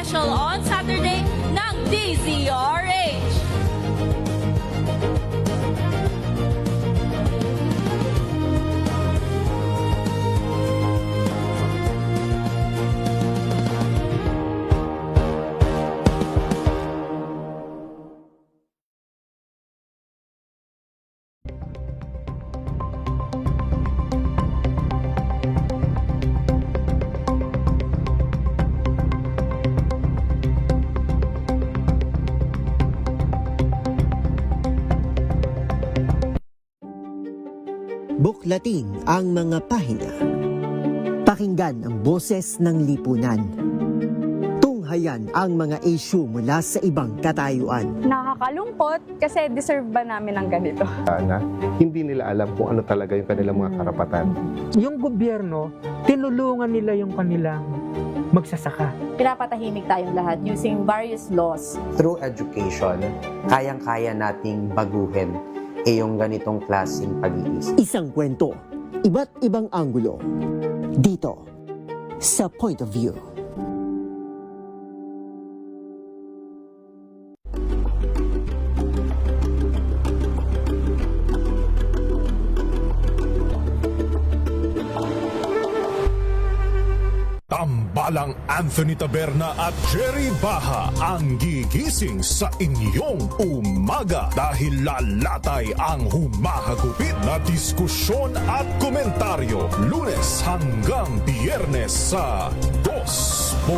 Special on Saturday ng DZRH. Buklatin ang mga pahina. Pakinggan ang boses ng lipunan. Tunghayan ang mga issue mula sa ibang katayuan. Nakakalungkot kasi deserve ba namin ng ganito? Na hindi nila alam kung ano talaga yung kanilang mga karapatan. Yung gobyerno, tinulungan nila yung kanilang magsasaka. Pinapatahimik tayong lahat using various laws. Through education, kayang-kaya nating baguhin yung ganitong klaseng pag-iisip. Isang kwento, iba't ibang anggulo. Dito, sa Point of View. Tambalang Anthony Taberna at Jerry Baha ang gigising sa inyong umaga dahil lalatay ang humahagupit na diskusyon at komentaryo Lunes hanggang Biyernes sa 2x2.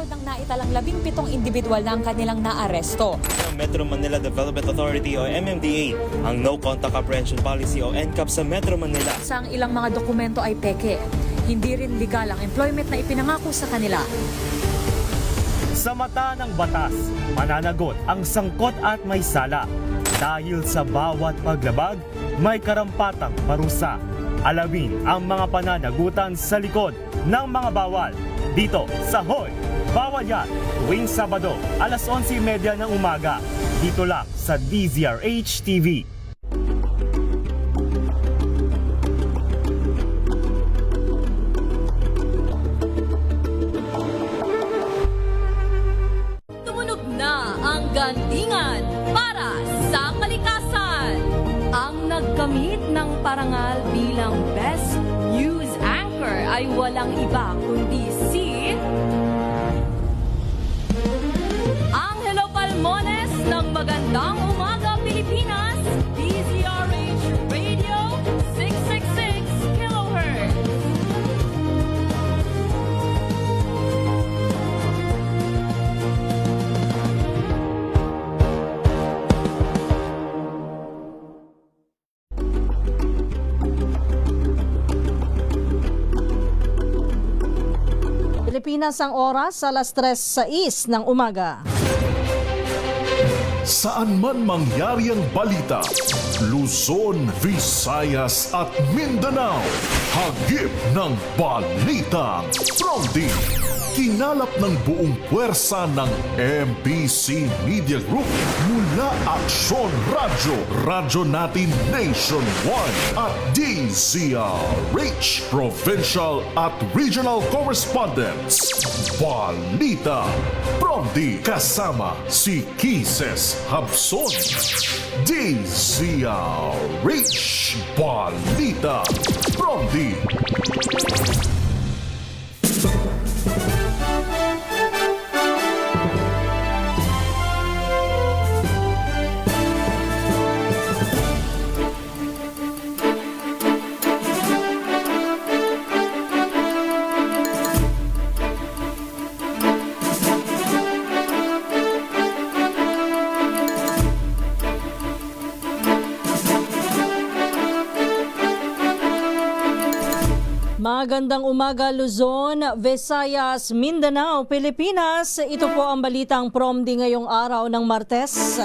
Ng naitalang 17 individual na ang kanilang naaresto. Metro Manila Development Authority o MMDA ang No Contact Apprehension Policy o NCAP sa Metro Manila. Sa ang ilang mga dokumento ay peke. Hindi rin legal ang employment na ipinangako sa kanila. Sa mata ng batas, mananagot ang sangkot at may sala. Dahil sa bawat paglabag, may karampatang parusa. Alamin ang mga pananagutan sa likod ng mga bawal. Dito sa Hoy! Bawal Yan, tuwing Sabado, alas 11:30 ng umaga. Dito lang sa DZRH TV. Tumunog na ang gandingan para sa kalikasan. Ang nagkamit ng parangal bilang Best News Anchor ay walang iba kundi si Angelo Palmones ng Magandang Umaga Pilipinas, DZRH Radio 666 kHz. Pilipinas ang oras sa alas 3:06 ng umaga. Saan man mangyari ang balita, Luzon, Visayas at Mindanao, hagip ng balitang Pronti. Kinalap ng buong puwersa ng MBC Media Group mula Aksyon Radyo, Radyo Natin Nationwide at DZRH Provincial at Regional Correspondents. Balita Pronti kasama si Kises Habson. DZRH Balita Pronti. Magandang umaga Luzon, Visayas, Mindanao, Pilipinas. Ito po ang balitang Promdi ngayong araw ng Martes,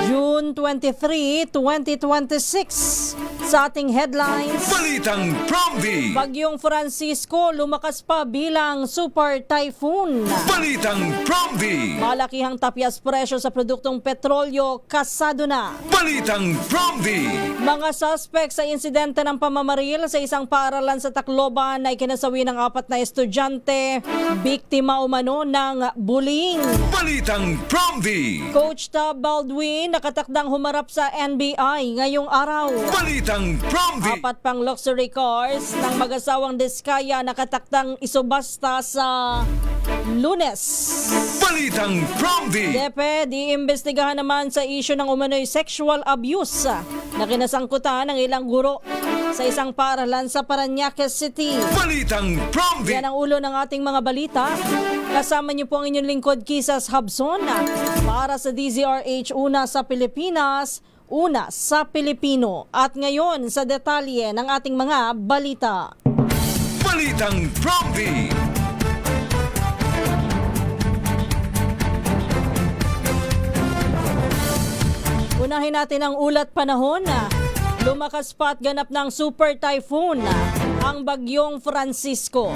June June 23, 2026. Sa ating headlines, Balitang Promdi! Bagyong Francisco lumakas pa bilang super typhoon. Balitang Promdi! Malakihang tapyas presyo sa produktong petrolyo kasado na. Balitang Promdi! Mga suspect sa insidente ng pamamaril sa isang paaralan sa Tacloban ay kinasawi ng 4 na estudyante, biktima umano ng bullying. Balitang Promdi! Coach Tab Baldwin nakatakdang humarap sa NBI ngayong araw. Balitang Promdi! 4 pang luxury cars ng mag-asawang Diskaya nakatakdang isubasta sa Lunes. Balitang Promdi! DepEd, iimbestigahan naman sa isyu ng umano'y sexual abuse na kinasangkutan ng ilang guro sa isang paaralan sa Parañaque City. Balitang Promdi! Yan ang ulo ng ating mga balita. Kasama niyo po ang inyong lingkod, Kisas Habson, para sa DZRH, una sa Pilipinas, una sa Pilipino. At ngayon sa detalye ng ating mga balita. Balitang Promdi! Unahin natin ang ulat panahon. Lumakas pa at ganap ng super typhoon ang bagyong Francisco.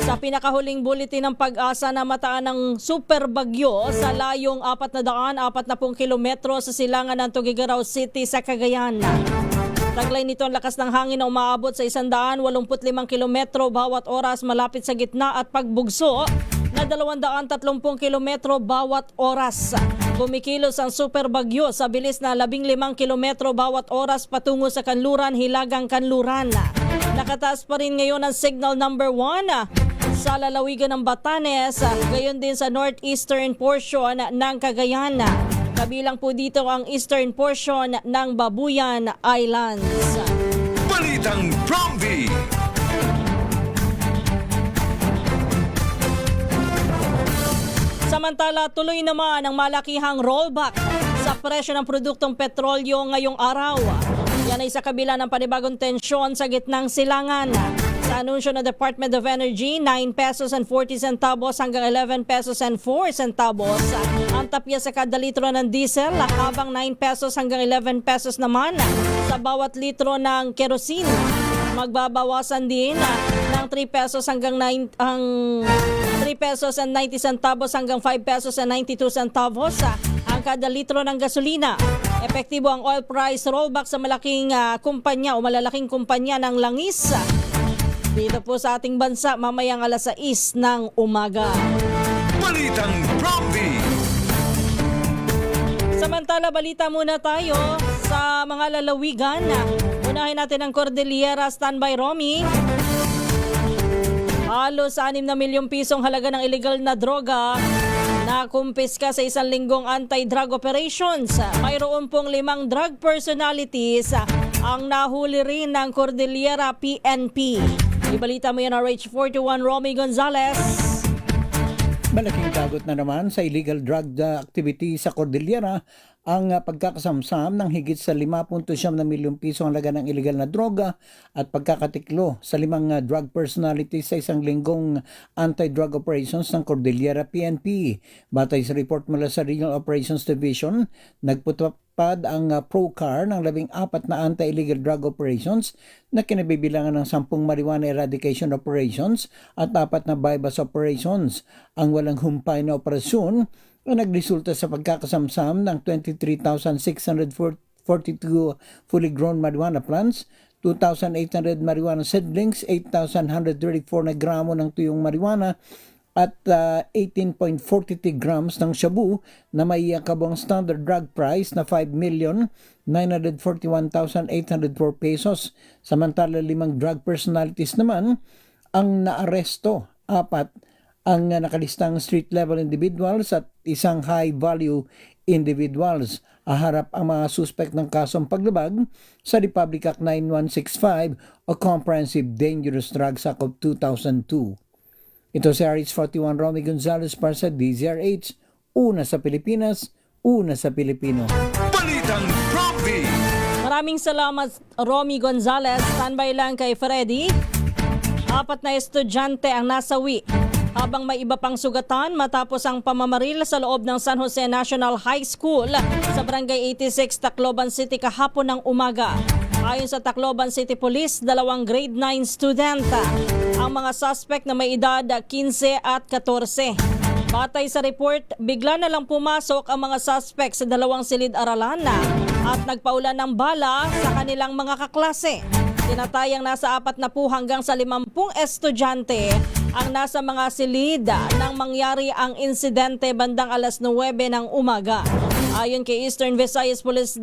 Sa pinakahuling bulletin ng Pag-asa na mataan ng super bagyo sa layong 440 kilometro sa silangan ng Tuguegarao City sa Cagayan. Taglay nito ang lakas ng hangin na umaabot sa 185 kilometro bawat oras malapit sa gitna at pagbugso na 230 kilometro bawat oras. Kumikilos ang super bagyo sa bilis na 15 kilometro bawat oras patungo sa Kanluran, Hilagang Kanluran. Nakataas pa rin ngayon ang signal number 1 sa lalawigan ng Batanes, gayon din sa northeastern portion ng Cagayan. Kabilang po dito ang eastern portion ng Babuyan Islands. Balitang Promdi! Samantala, tuloy naman ang malakihang rollback sa presyo ng produktong petrolyo ngayong araw. Yan ay sa kabila ng panibagong tensyon sa gitnang silangan. Sa anunsyo ng Department of Energy, 9 pesos and 40 centavos hanggang 11 pesos and 4 centavos ang tapya sa kada litro ng diesel, habang 9 pesos hanggang 11 pesos naman sa bawat litro ng kerosene. Magbabawasan din ng 3 pesos hanggang 3 pesos and 90 centavos hanggang 5 pesos and 92 centavos ang kada litro ng gasolina. Epektibo ang oil price rollback sa malaking kumpanya o malalaking kumpanya ng langis dito po sa ating bansa mamayang alas 6 ng umaga. Balitang Promdi! Samantala, balita muna tayo sa mga lalawigan. Unahin natin ang Cordillera. Standby, Romy. Halos 6 na milyong pisong halaga ng illegal na droga na kumpiska sa isang linggong anti-drug operations. Mayroon pong 5 drug personalities ang nahuli rin ng Cordillera PNP. Ibalita mo yan RH41, Romy Gonzalez. Malaking dagot na naman sa illegal drug activity sa Cordillera ang pagkakasamsam ng higit sa 5.9 na milyong piso ang halaga ng illegal na droga at pagkakatiklo sa 5 drug personalities sa isang linggong anti-drug operations ng Cordillera PNP. Batay sa report mula sa Regional Operations Division, nagputupad ang ProCar ng 14 na anti-illegal drug operations na kinabibilangan ng 10 marijuana eradication operations at 4 na bypass operations. Ang walang humpay na operasyon na nagresulta sa pagkakasamsam ng 23,642 fully grown marijuana plants, 2,800 marijuana seedlings, 8,134 na gramo ng tuyong marijuana at 18.43 grams ng shabu na may kabong standard drug price na 5,941,804 pesos. Samantala 5 drug personalities naman ang naaresto, 4 ang nakalistang street-level individuals at 1 high-value individuals. Aharap ang mga suspect ng kasong paglabag sa Republic Act 9165 o Comprehensive Dangerous Drugs Act of 2002. Ito si RH41, Romy Gonzalez para sa DZRH, una sa Pilipinas, una sa Pilipino. Balitang Promdi! Maraming salamat, Romy Gonzalez. Standby lang kay Freddy. 4 na estudyante ang nasawi habang may iba pang sugatan matapos ang pamamaril sa loob ng San Jose National High School sa Barangay 86, Tacloban City kahapon ng umaga. Ayon sa Tacloban City Police, 2 grade 9 student ang mga suspect na may edad 15 at 14. Batay sa report, bigla na lang pumasok ang mga suspect sa 2 silid-aralan at nagpaulan ng bala sa kanilang mga kaklase. Tinatayang nasa 40 hanggang sa 50 estudyante ang nasa mga silid nang mangyari ang insidente bandang alas 9 ng umaga. Ayon kay Eastern Visayas Police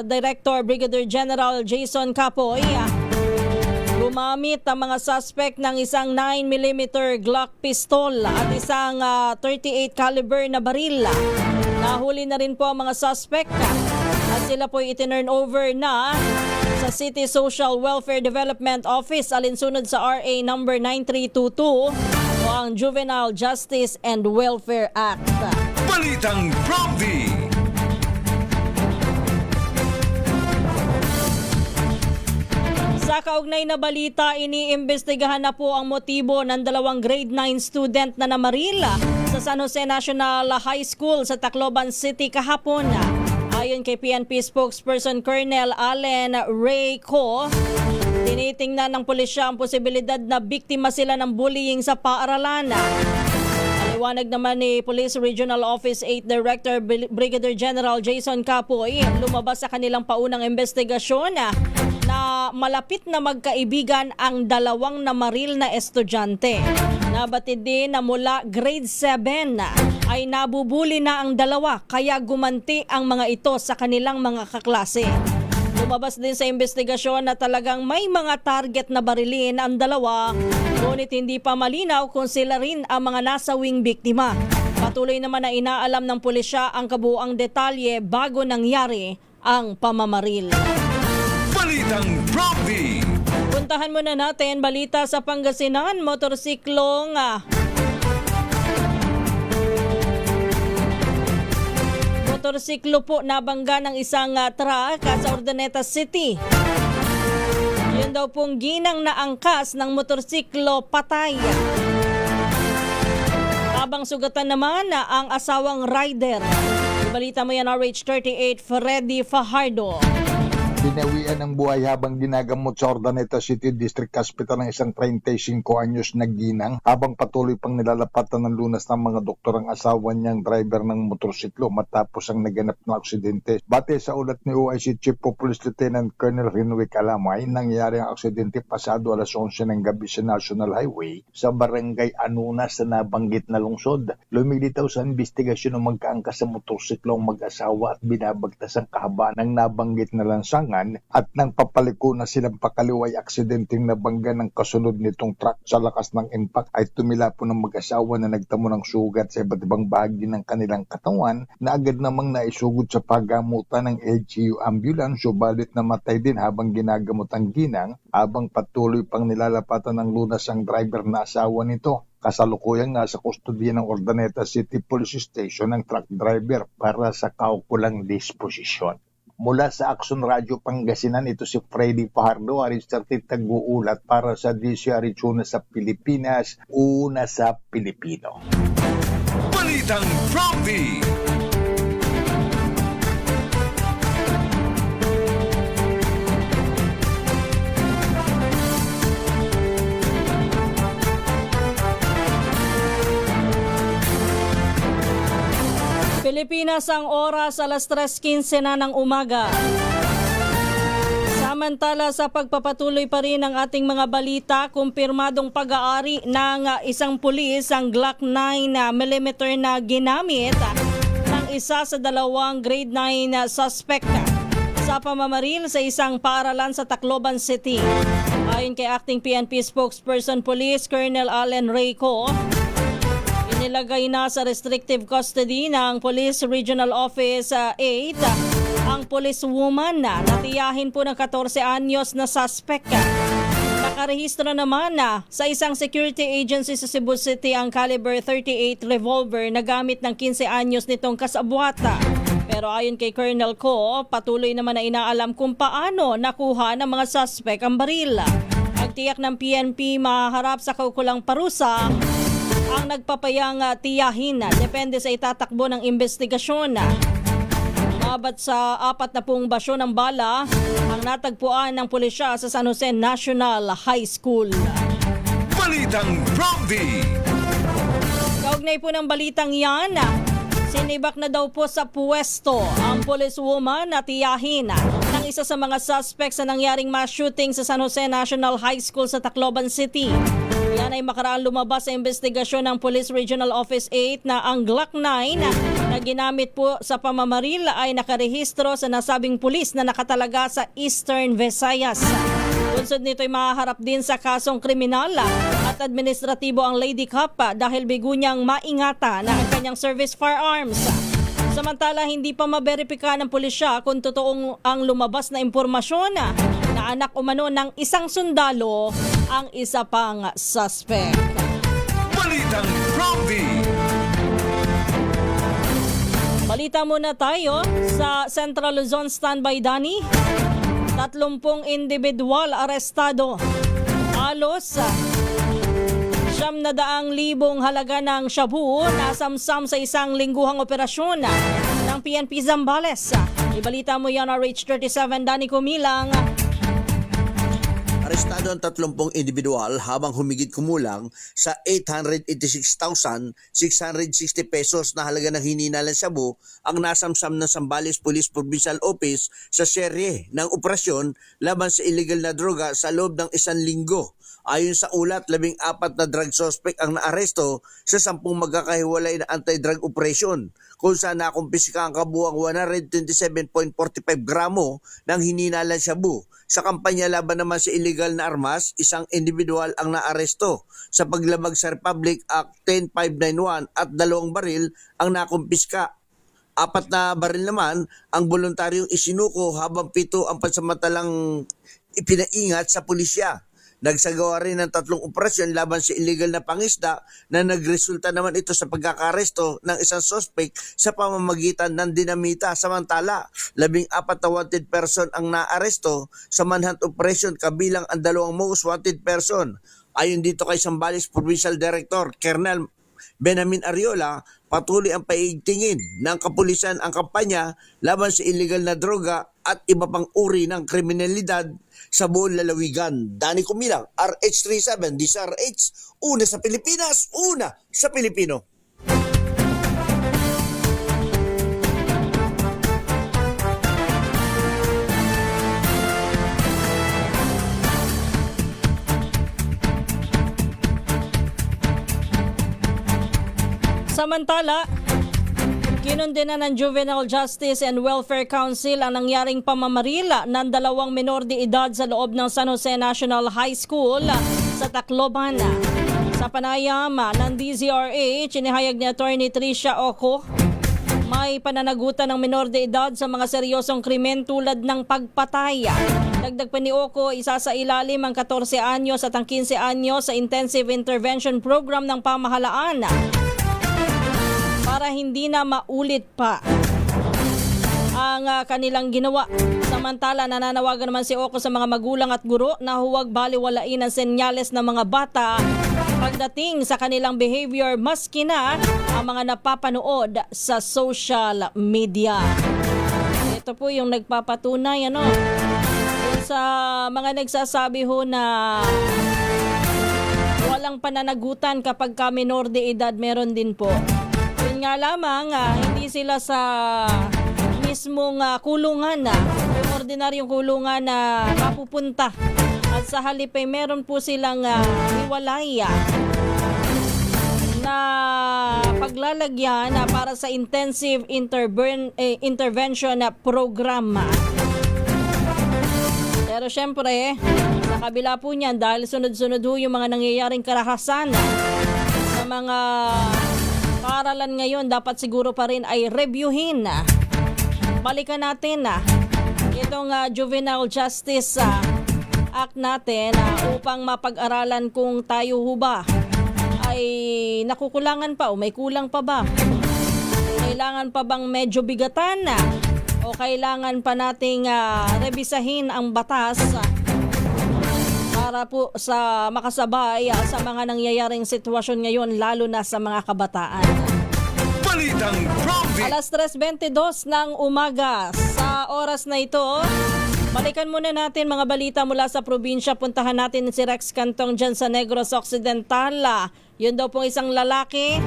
Director Brigadier General Jason Capoy, gumamit ang mga suspect ng isang 9mm Glock pistol at isang 38 caliber na baril. Nahuli na rin po ang mga suspect at sila po itinurn over na sa City Social Welfare Development Office alinsunod sa RA number 9322 o ang Juvenile Justice and Welfare Act. Balitang Prompty. Sa kaugnay na balita, iniimbestigahan na po ang motibo ng 2 grade 9 student na namarila sa San Jose National High School sa Tacloban City kahapon. Ayon kay PNP spokesperson Colonel Allen Ray Co, tinitingnan ng pulisya ang posibilidad na biktima sila ng bullying sa paaralan. Paliwanag naman ni Police Regional Office 8 Director Brigadier General Jason Capoy, lumabas sa kanilang paunang investigasyon na malapit na magkaibigan ang 2 namaril na estudyante. Nabatid din na mula grade 7 ay nabubuli na ang 2 kaya gumanti ang mga ito sa kanilang mga kaklase. Lumabas din sa investigasyon na talagang may mga target na barilin ang 2, ngunit hindi pa malinaw kung sila rin ang mga nasawing biktima. Patuloy naman na inaalam ng pulisya ang kabuuang detalye bago nangyari ang pamamaril. Balitang Prompty. Puntahan muna natin balita sa Pangasinan. Motorsiklo po nabangga ng isang truck sa Urdaneta City. Yun daw pong ginang na angkas ng motorsiklo patay. Habang sugatan naman ang asawang rider. Balita mo yan, RH38 Freddy Fajardo. Binawian ng buhay habang ginagamot sa Urdaneta City District Hospital ng isang 35 anyos na ginang habang patuloy pang nilalapatan ng lunas ng mga doktor ang asawa niyang driver ng motorsiklo matapos ang naganap na aksidente. Bate sa ulat ni OIC Chief of Police Lieutenant Colonel Renwick Alamay, nangyari ang aksidente pasado alas 11 ng gabi sa National Highway sa Barangay Anunas sa nabanggit na lungsod. Lumilitaw sa investigasyon ng magkaangkas sa motorsiklo ang mag-asawa at binabagtas ang kahabaan ng nabanggit na lansangan at nang papaliko na silang pakaliway aksidenteng nabangga ng kasunod nitong truck sa lakas ng impact ay tumila po ng mag-asawa na nagtamo ng sugat sa iba't ibang bahagi ng kanilang katawan na agad namang naisugod sa paggamutan ng LGU ambulance, subalit namatay din habang ginagamot ang ginang habang patuloy pang nilalapatan ng lunas ang driver na asawa nito. Kasalukuyang nasa kustodiya ng Urdaneta City Police Station ang truck driver para sa kaukulang disposisyon. Mula sa Action Radio Pangasinan, ito si Freddy Fajardo, Aristartid Tag-uulat para sa DCRH Una sa Pilipinas, Una sa Pilipino. Balitang Prompty. Pilipinas ang oras alas 3:15 na ng umaga. Samantala sa pagpapatuloy pa rin ng ating mga balita, kumpirmadong pag-aari ng isang pulis ang Glock 9mm na ginamit ng isa sa 2 grade 9 suspect sa pamamaril sa isang paaralan sa Tacloban City. Ayon kay Acting PNP Spokesperson Police Colonel Allen Ray Co, inilagay na sa restrictive custody ng Police Regional Office 8 ang policewoman na natiyahin po ng 14 anyos na suspect. Nakarehistro naman sa isang security agency sa Cebu City ang caliber 38 revolver na gamit ng 15 anyos nitong kasabwata. Pero ayon kay Colonel Co, patuloy naman na inaalam kung paano nakuha ng mga suspect ang baril. Ang tiyak ng PNP maharap sa kaukulang parusa ang nagpapayang tiyahin depende sa itatakbo ng investigasyon. Umabot sa 40 basyo ng bala ang natagpuan ng pulisya sa San Jose National High School. Balitang Roundy. Kaugnay po ng balitang yan, sinibak na daw po sa puwesto ang policewoman na tiyahin ng isa sa mga suspects sa nangyaring mass shooting sa San Jose National High School sa Tacloban City. Yan ay makaraang lumabas sa investigasyon ng Police Regional Office 8 na ang Glock 9 na ginamit po sa pamamaril ay nakarehistro sa nasabing pulis na nakatalaga sa Eastern Visayas. Bunsod nito ay mahaharap din sa kasong kriminal at administratibo ang Lady Cup dahil bigo niyang maingata na ang kanyang service firearms. Samantala, hindi pa maberipika ng pulisya kung totoong ang lumabas na impormasyon na anak umano ng isang sundalo ang isa pang suspect. Balitang Roundy. Balita muna tayo sa Central Luzon. Standby, Dani. 30 individual arestado. Halos 700,000 halaga ng shabu nasamsam sa isang lingguhang operasyon ng PNP Zambales. Ibalita mo yan, RH37, Dani Kumilang. Arestado ang 30 individual habang humigit kumulang sa 886,660 pesos na halaga ng hininalang shabu ang nasamsam ng Zambales Police Provincial Office sa serye ng operasyon laban sa illegal na droga sa loob ng 1 linggo. Ayon sa ulat, 14 na drug suspect ang naaresto sa 10 magkakahiwalay na anti-drug operation kung saan nakumpiska ang kabuang 127.45 gramo ng hininalang shabu. Sa kampanya laban naman sa illegal na armas, isang individual ang naaresto sa paglamag sa Republic Act 10591 at 2 baril ang nakumpiska. 4 na baril naman ang voluntaryong isinuko habang 7 ang pansamantalang ipinaingat sa pulisya. Nagsagawa rin ng 3 operasyon laban sa illegal na pangisda na nagresulta naman ito sa pagkakaresto ng isang suspect sa pamamagitan ng dinamita. Samantala, 14 na wanted person ang naaresto sa manhunt operation kabilang ang 2 most wanted person. Ayon dito kay Zambales Provincial Director Colonel Benjamin Ariola, patuloy ang paigtingin ng kapulisan ang kampanya laban sa illegal na droga at iba pang uri ng kriminalidad sa buong lalawigan. Dani Kumilang, RH37, DZRH, una sa Pilipinas, una sa Pilipino. Samantala, kinundena ng Juvenile Justice and Welfare Council ang nangyaring pamamaril ng 2 menor de edad sa loob ng San Jose National High School sa Tacloban. Sa panayam ng DZRH, inihayag ni Attorney Tricia Oco, may pananagutan ng menor de edad sa mga seryosong krimen tulad ng pagpatay. Dagdag pa ni Oco, isa sa ilalim ang 14 anyos at ang 15 anyos sa Intensive Intervention Program ng pamahalaan para hindi na maulit pa ang kanilang ginawa. Samantala, nananawagan naman si Oco sa mga magulang at guro na huwag baliwalain ang senyales ng mga bata pagdating sa kanilang behavior maski na ang mga napapanood sa social media. Ito po yung nagpapatunay sa mga nagsasabi ho na walang pananagutan kapag ka minor de edad, meron din po. Yun nga lamang, hindi sila sa mismong kulungan yung ordinaryong kulungan na mapupunta. At sa halip ay meron po silang hiwalay na paglalagyan para sa intensive intervention program. Pero syempre, sa kabila po niyan, dahil sunod-sunod yung mga nangyayaring karahasan sa mga paaralan ngayon, dapat siguro pa rin ay reviewin. Balikan natin itong Juvenile Justice Act natin upang mapag-aralan kung tayo ba ay nakukulangan pa o may kulang pa ba. Kailangan pa bang medyo bigatan o kailangan pa nating rebisahin ang batas para para po sa makasabay sa mga nangyayaring sitwasyon ngayon, lalo na sa mga kabataan. Balitang Province. Alas 3:22 ng umaga. Sa oras na ito, balikan muna natin mga balita mula sa probinsya. Puntahan natin si Rex Cantong dyan sa Negros Occidental. Yun daw pong isang lalaki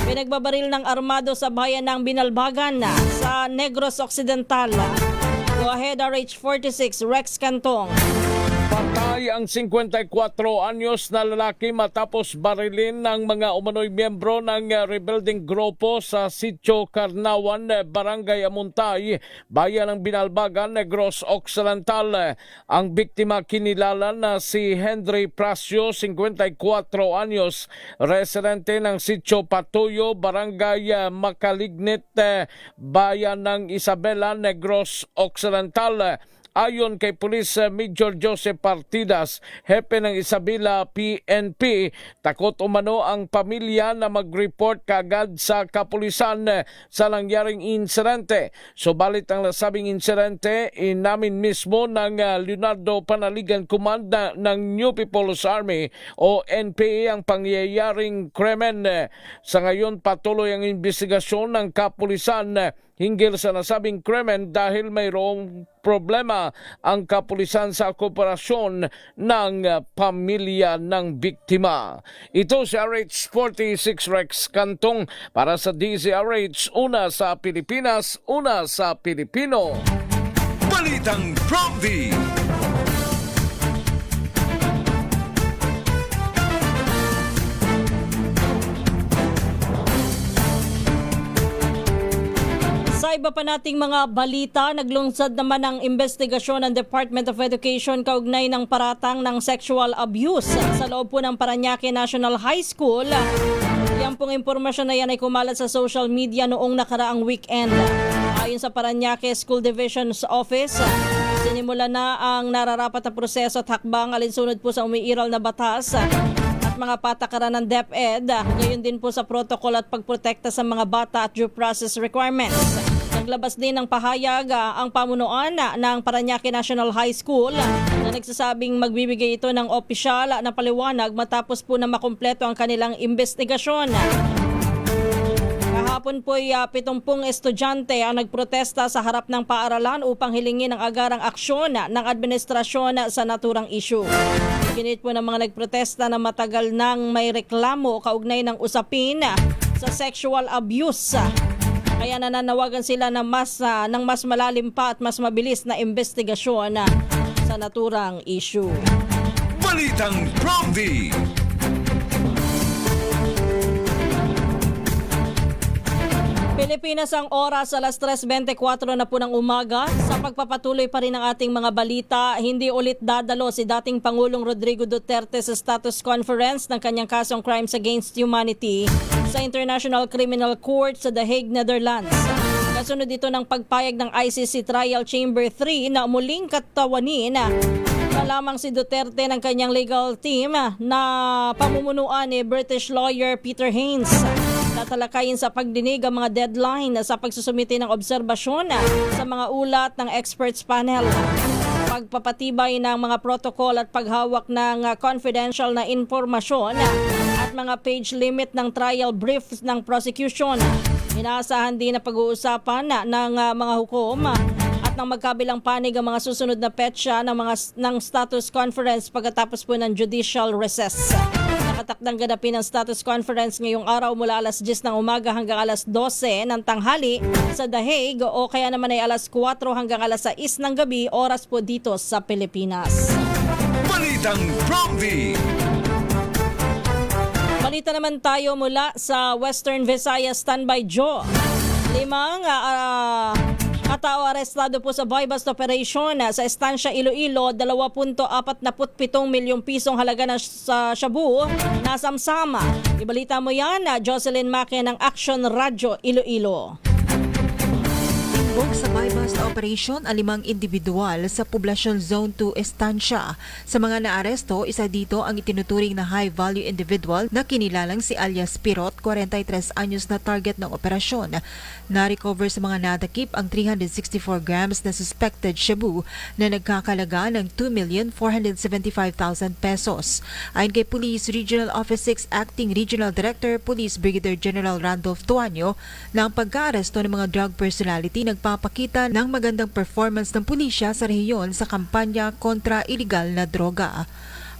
pinagbabaril ng armado sa bayan ng Binalbagan sa Negros Occidental. Go ahead, RH46, Rex Cantong. Patay ang 54 anyos na lalaki matapos barilin ng mga umano'y miyembro ng rebuilding grupo sa Sitio Carnawan, Barangay Amuntay, bayan ng Binalbagan, Negros Occidental. Ang biktima kinilala na si Henry Prasio, 54 anyos, residente ng Sitio Patuyo, Barangay Makalignit, bayan ng Isabela, Negros Occidental. Ayon kay Police Major Joseph Partidas, hepe ng Isabela PNP, takot umano ang pamilya na mag-report kagad sa kapulisan sa nangyaring insidente. Subalit ang nasabing insidente, inamin mismo ng Leonardo Panaligan Command ng New People's Army o NPA ang pangyayaring krimen. Sa ngayon, patuloy ang investigasyon ng kapulisan hinggil sa nasabing krimen dahil mayroong problema ang kapulisan sa kooperasyon ng pamilya ng biktima. Ito si RH46 Rex Cantong para sa DZRH, una sa Pilipinas, una sa Pilipino. Balitang Province. Sa iba pa nating mga balita, naglungsad naman ang investigasyon ng Department of Education kaugnay ng paratang ng sexual abuse sa loob po ng Parañaque National High School. Yan pong impormasyon na yan ay kumalat sa social media noong nakaraang weekend. Ayon sa Parañaque School Division's Office, sinimula na ang nararapat na proseso at hakbang alinsunod po sa umiiral na batas at mga patakaran ng DepEd, gayon din po sa protocol at pagprotekta sa mga bata at due process requirements. Naglabas din ng pahayag ang pamunuan ng Parañaque National High School na nagsasabing magbibigay ito ng opisyal na paliwanag matapos po na makumpleto ang kanilang investigasyon. Kahapon po 70 estudyante ang nagprotesta sa harap ng paaralan upang hilingin ang agarang aksyon ng administrasyon sa naturang issue. Ginit po ng mga nagprotesta na matagal nang may reklamo kaugnay ng usapin sa sexual abuse. Kaya nananawagan sila ng mas malalim pa at mas mabilis na investigasyon sa naturang issue. Balitang Province. Pilipinas ang oras, alas 3:24 na po ng umaga. Sa pagpapatuloy pa rin ng ating mga balita, hindi ulit dadalo si dating Pangulong Rodrigo Duterte sa status conference ng kanyang kasong Crimes Against Humanity sa International Criminal Court sa The Hague, Netherlands. Kasunod ito ng pagpayag ng ICC Trial Chamber 3 na muling katawanin na lamang si Duterte ng kanyang legal team na pamumunuan ni British lawyer Peter Haines. Tatalakayin sa pagdinig ang mga deadline sa pagsusumite ng obserbasyon sa mga ulat ng experts panel. Pagpapatibay ng mga protocol at paghawak ng confidential na informasyon at mga page limit ng trial briefs ng prosecution. Inaasahan din na pag-uusapan ng mga hukom at ng magkabilang panig ang mga susunod na petsa ng status conference pagkatapos po ng judicial recess. Nakatakdang ganapin ang status conference ngayong araw mula alas 10 ng umaga hanggang alas 12 ng tanghali sa The Hague o kaya naman ay alas 4 hanggang alas 6 ng gabi oras po dito sa Pilipinas. Balitang Province. Balita naman tayo mula sa Western Visayas. Standby Joe. 5 katao arestado po sa buy-bust operation sa Estancia Iloilo. 20.47 milyong pisong halaga sa shabu na samsama. Ibalita mo yan, Jocelyn Maque ng Action Radio Iloilo. Binubugbog sa buy-bust operation ang 5 individual sa Poblacion Zone 2 Estancia. Sa mga naaresto, isa dito ang itinuturing na high-value individual na kinilalang si alias Pirot, 43 anyos na target ng operasyon. Na-recover sa mga nadakip ang 364 grams na suspected shabu na nagkakalaga ng 2,475,000 pesos. Ayon kay Police Regional Office 6 Acting Regional Director Police Brigadier General Randolph Tuanyo, na ang pagka-aresto ng mga drug personality nagpapakita ng magandang performance ng pulisya sa rehiyon sa kampanya kontra iligal na droga.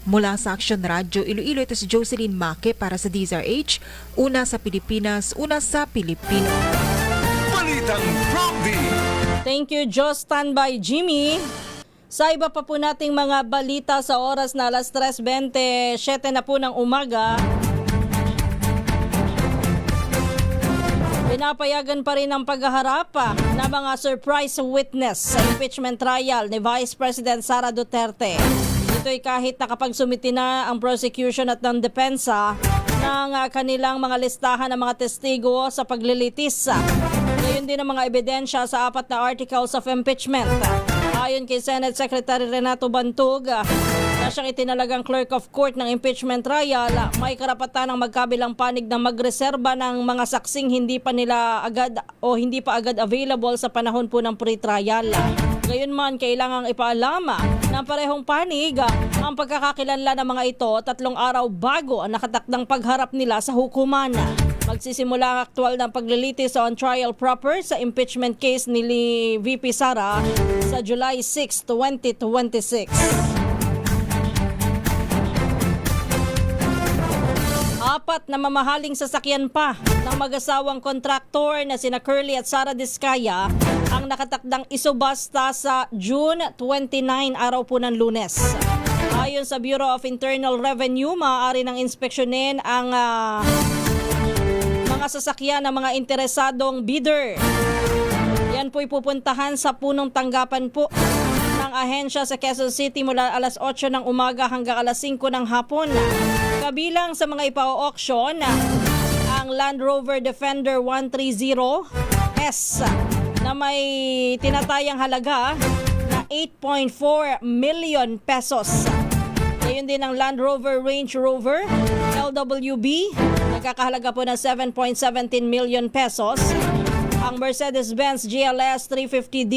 Mula sa Action Radio Iloilo, ito si Jocelyn Maque para sa DZRH, una sa Pilipinas, una sa Pilipino. Balitang Prompty. Thank you, Joe. Standby, Jimmy. Sa iba pa po nating mga balita sa oras na alas 3:27 na po ng umaga, pinapayagan pa rin ang paghaharap ng mga surprise witness sa impeachment trial ni Vice President Sara Duterte. Ito'y kahit nakapagsumiti na ang prosecution at ng depensa ng kanilang mga listahan ng mga testigo sa paglilitis. Gayon din ang mga ebidensya sa 4 na articles of impeachment. Ayon kay Senate Secretary Renato Bantog, na siyang itinalagang clerk of court ng impeachment trial, may karapatan ng magkabilang panig na magreserba ng mga saksing hindi pa agad available sa panahon po ng pre-trial. Gayunman, kailangang ipaalama ng parehong panig ang pagkakakilanlan ng mga ito 3 araw bago ang nakatakdang pagharap nila sa hukuman. Magsisimula ang aktwal ng paglilitis on trial proper sa impeachment case ni VP Sara sa July 6, 2026. Apat na mamahaling sasakyan pa ng mag-asawang kontraktor na sina Curly at Sara Diskaya ang nakatakdang isubasta sa June 29, araw po ng Lunes. Ayon sa Bureau of Internal Revenue, maaari ng inspeksyonin ang mga sasakyan ng mga interesadong bidder. Yan po ipupuntahan sa punong tanggapan po ng ahensya sa Quezon City mula alas 8 ng umaga hanggang alas 5 ng hapon. Kabilang sa mga ipa-auction ang Land Rover Defender 130S na may tinatayang halaga na 8.4 million pesos. Ngayon din ang Land Rover Range Rover LWB, nagkakahalaga po ng 7.17 million pesos. Ang Mercedes-Benz GLS 350D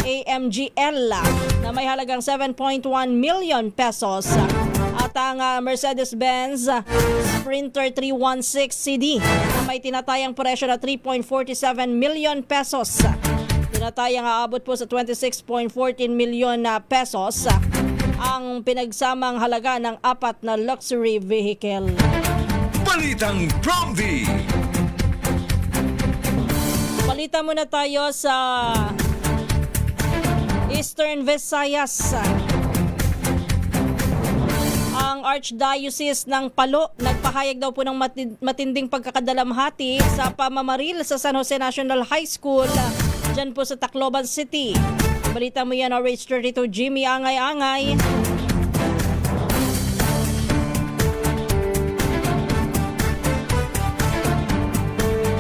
AMG-L na may halagang 7.1 million pesos. At ang Mercedes-Benz Sprinter 316 CD na may tinatayang presyo na 3.47 million pesos. Tinatayang aabot po sa 26.14 million pesos ang pinagsamang halaga ng 4 na luxury vehicle. Balitang Prompty. Balita muna tayo sa Eastern Visayas. Ang Archdiocese ng Palo nagpahayag daw po ng matinding pagkakadalamhati sa pamamaril sa San Jose National High School dyan po sa Tacloban City. Balita mo yan, RH32 Jimmy Angay-Angay.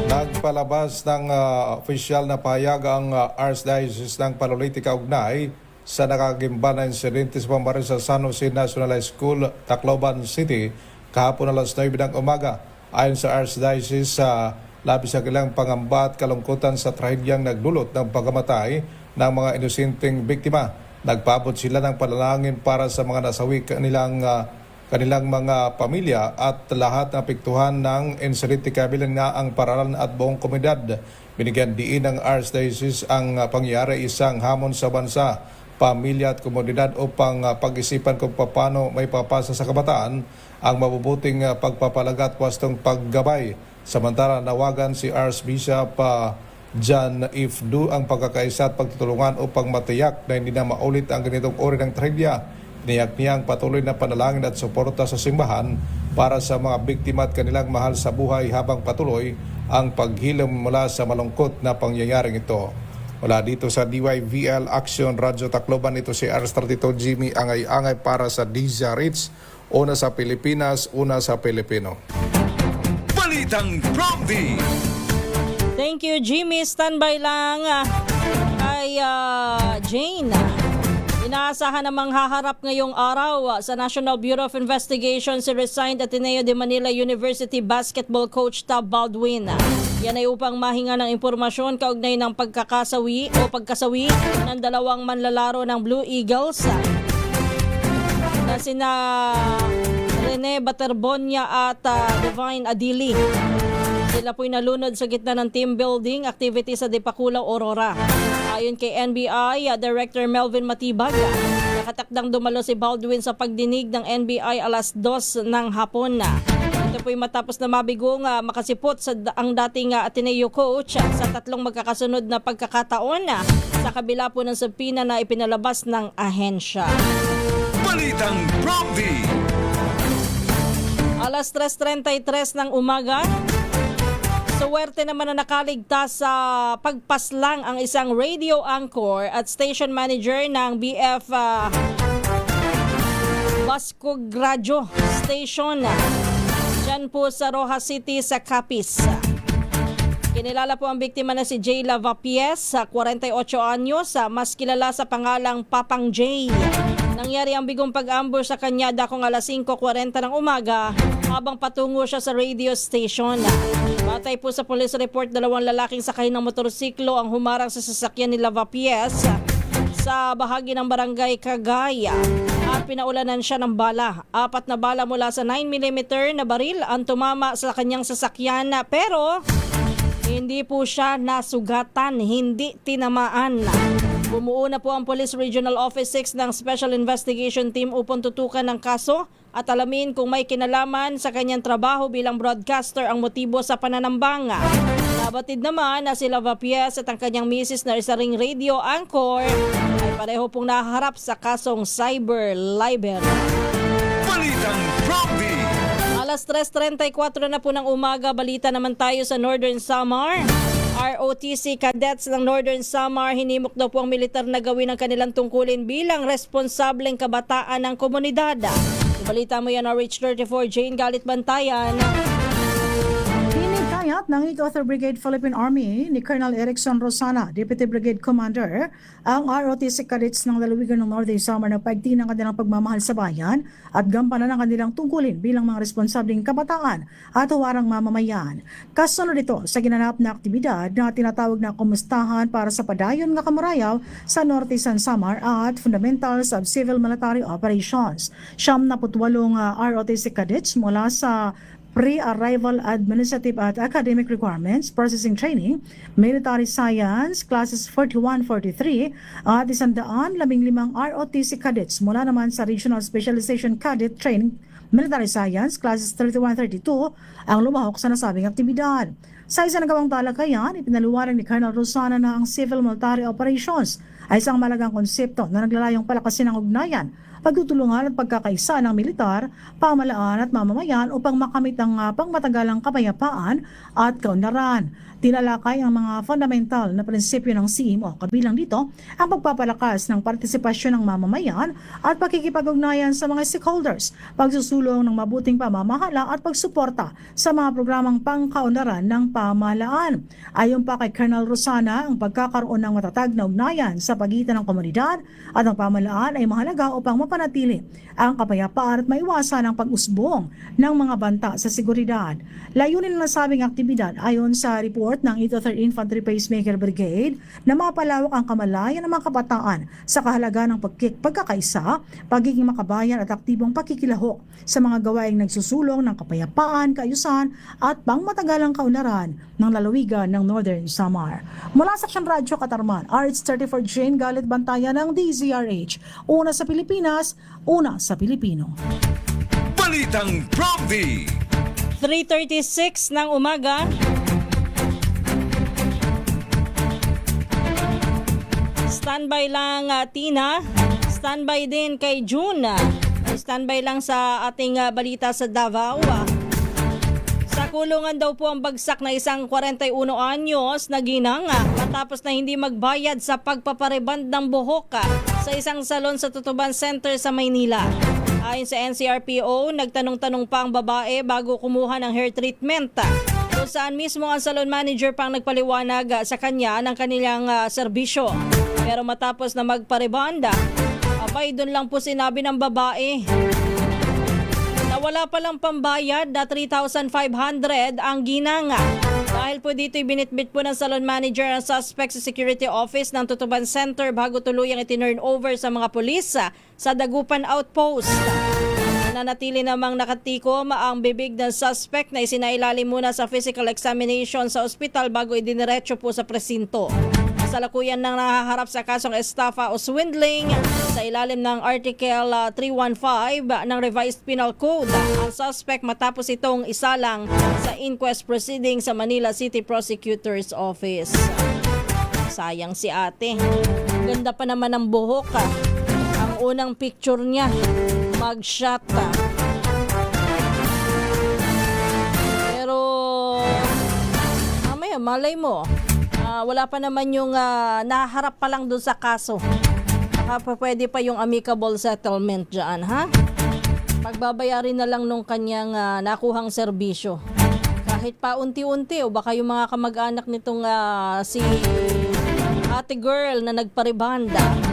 Nagpalabas ng opisyal na pahayag ang Archdiocese ng Palolite kaugnay sa nakagimba na insidente sa pamamaril sa San Jose National High School, Tacloban City, kahapon alas 9 ng umaga. Ayon sa Archdiocese, labis ang ilang pangamba at kalungkutan sa trahedyang nagdulot ng pagkamatay ng mga inosenteng biktima. Nagpaabot sila ng panalangin para sa mga nasawi kanilang mga pamilya at lahat na apektuhan ng insidente, kabilang nga ang paralan at buong komunidad. Binigyan diin ng Archdiocese ang pangyayari isang hamon sa bansa, pamilya at komunidad upang pag-isipan kung paano may papasa sa kabataan ang mabubuting pagpapalaga at wastong paggabay. Samantala, nawagan si Archbishop John Ifdu ang pagkakaisa at pagtutulungan upang matiyak na hindi na maulit ang ganitong uri ng trahedya. Niyak niya ang patuloy na panalangin at suporta sa simbahan para sa mga biktima at kanilang mahal sa buhay habang patuloy ang paghilom mula sa malungkot na pangyayaring ito. Mula dito sa DYVL Action Radio Tacloban, ito si RH32 Jimmy Angay-Angay para sa DZRH, una sa Pilipinas, una sa Pilipino. Balitang Prompty. Thank you, Jimmy. Standby lang kay Jane. Inaasahan namang haharap ngayong araw sa National Bureau of Investigation si resigned Ateneo de Manila University basketball coach Tab Baldwin. Yan ay upang mahinga ng impormasyon kaugnay ng pagkasawi ng dalawang manlalaro ng Blue Eagles na sina Rene Baterbonia at Divine Adili. Sila po'y nalunod sa gitna ng team building activity sa Dipakulaw, Aurora. Ayon kay NBI Director Melvin Matibag, nakatakdang dumalo si Baldwin sa pagdinig ng NBI alas 2 ng hapon. Ito po'y matapos na mabigong makasipot ang dating Ateneo coach sa tatlong magkakasunod na pagkakataon sa kabila po ng subpoena na ipinalabas ng ahensya. Balitang Prompty. Alas 3:33 ng umaga, suwerte naman na nakaligtas sa pagpaslang ang isang radio anchor at station manager ng BF Basco Radio Station dyan po sa Rojas City sa Capiz. Kinilala po ang biktima na si Jay Lavapies, 48 anyos, mas kilala sa pangalang Papang Jay. Nangyari ang bigong pag-ambush sa kanya dakong alas 5:40 ng umaga habang patungo siya sa radio station. Batay po sa police report, dalawang lalaking sakay ng motorsiklo ang humarang sa sasakyan ni Lavapies sa bahagi ng barangay Cagaya at pinaulanan siya ng bala. 4 na bala mula sa 9mm na baril ang tumama sa kanyang sasakyan pero hindi po siya nasugatan, hindi tinamaan. Bumuo na po ang Police Regional Office 6 ng Special Investigation Team upang tutukan ng kaso at alamin kung may kinalaman sa kanyang trabaho bilang broadcaster ang motibo sa pananambang. Nabatid naman na si Lavapies at ang kanyang misis na isa ring radio anchor ay pareho pong naharap sa kasong cyber libel. Balitang Prompty. Alas 3:34 na po ng umaga, balita naman tayo sa Northern Samar. ROTC cadets ng Northern Samar hinimok daw po ang militar na gawin ang kanilang tungkulin bilang responsableng kabataan ng komunidad. Balita mo yan, RH34 Jane Galit Bantayan. Hinihikayat ng 8th Brigade Philippine Army ni Colonel Erickson Rosana, Deputy Brigade Commander, ang ROTC cadets ng lalawigan ng Northern Samar na paigting ng kanilang pagmamahal sa bayan at gampanan ang kanilang tungkulin bilang mga responsableng kabataan at huwarang mamamayan. Kasunod ito sa ginanap na aktibidad na tinatawag na kumustahan para sa padayon nga kamurayaw sa Norte San Samar at Fundamentals of Civil Military Operations. 78 ROTC cadets mula sa pre-arrival administrative at academic requirements, processing training, military science, classes 41-43 at 115 ROTC cadets mula naman sa regional specialization cadet training, military science, classes 31-32 ang lumahok sa nasabing aktibidad. Sa isang nagawang talakayan, ipinaluwaran ni Colonel Rosana na ang civil military operations ay isang malagang konsepto na naglalayong palakasin ang ugnayan, pagtutulungan at pagkakaisa ng militar, pamahalaan at mamamayan upang makamit ang pangmatagalang kapayapaan at kaunlaran. Tinalakay ang mga fundamental na prinsipyo ng CMO, kabilang dito ang pagpapalakas ng partisipasyon ng mamamayan at pakikipag-ugnayan sa mga stakeholders, pagsusulong ng mabuting pamamahala at pagsuporta sa mga programang pangkaunlaran ng pamahalaan. Ayon pa kay Colonel Rosana, ang pagkakaroon ng matatag na ugnayan sa pagitan ng komunidad at ng pamahalaan ay mahalaga upang mapanatili ang kapayapaan at maiwasan ang pag-usbong ng mga banta sa seguridad. Layunin ng nasabing aktibidad ayon sa report ng 8th Infantry Pacemaker Brigade na mapalawak ang kamalayan ng mga kabataan sa kahalagaan ng pagkakaisa, pagiging makabayan at aktibong pakikilahok sa mga gawaing nagsusulong ng kapayapaan, kaayusan at pangmatagalang kaunlaran ng lalawigan ng Northern Samar. Mula sa Aksyon Radyo Katarman, RH34 Jane Galit Bantayan ng DZRH. Una sa Pilipinas, una sa Pilipino. Balitang Prompty. 3:36 ng umaga. Standby lang Tina, standby din kay June. Standby lang sa ating balita sa Davao. Sa kulungan daw po ang bagsak na isang 41 anyos na ginang matapos na hindi magbayad sa pagpapareband ng buhok sa isang salon sa Tutuban Center sa Maynila. Ayon sa NCRPO, nagtanong-tanong pa ang babae bago kumuha ng hair treatment. kung saan mismo ang salon manager pang nagpaliwanag sa kanya ng kanilang serbisyo. Pero matapos na magparebanda, abay doon lang po sinabi ng babae na wala palang pambayad na 3,500 ang ginanga. Dahil po dito binitbit po ng salon manager ang suspect sa security office ng Tutuban Center bago tuluyang itinurn over sa mga pulis sa Dagupan Outpost. Nanatili namang nakatikom ang bibig ng suspect na isinailalim muna sa physical examination sa ospital bago idiniretso po sa presinto. Kasalukuyan nang nahaharap sa kasong estafa o swindling sa ilalim ng Article 315 ng Revised Penal Code. Ang suspect matapos itong isalang sa inquest proceeding sa Manila City Prosecutor's Office. Sayang si ate. Ganda pa naman ng buhok. Ang unang picture niya, mugshot. Pero mamaya malay mo, wala pa naman yung naharap pa lang doon sa kaso. Baka pwede pa yung amicable settlement dyan, ha? Pagbabayarin na lang nung kanyang nakuhang serbisyo. Kahit pa unti-unti o baka yung mga kamag-anak nitong si ate girl na nagparibanda.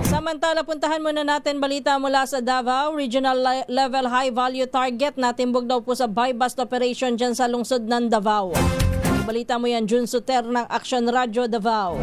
Samantala, puntahan muna natin balita mula sa Davao. Regional level high value target na timbog daw po sa buy-bust operation dyan sa lungsod ng Davao. Balita mo yan, Jun Suter ng Action Radio Davao.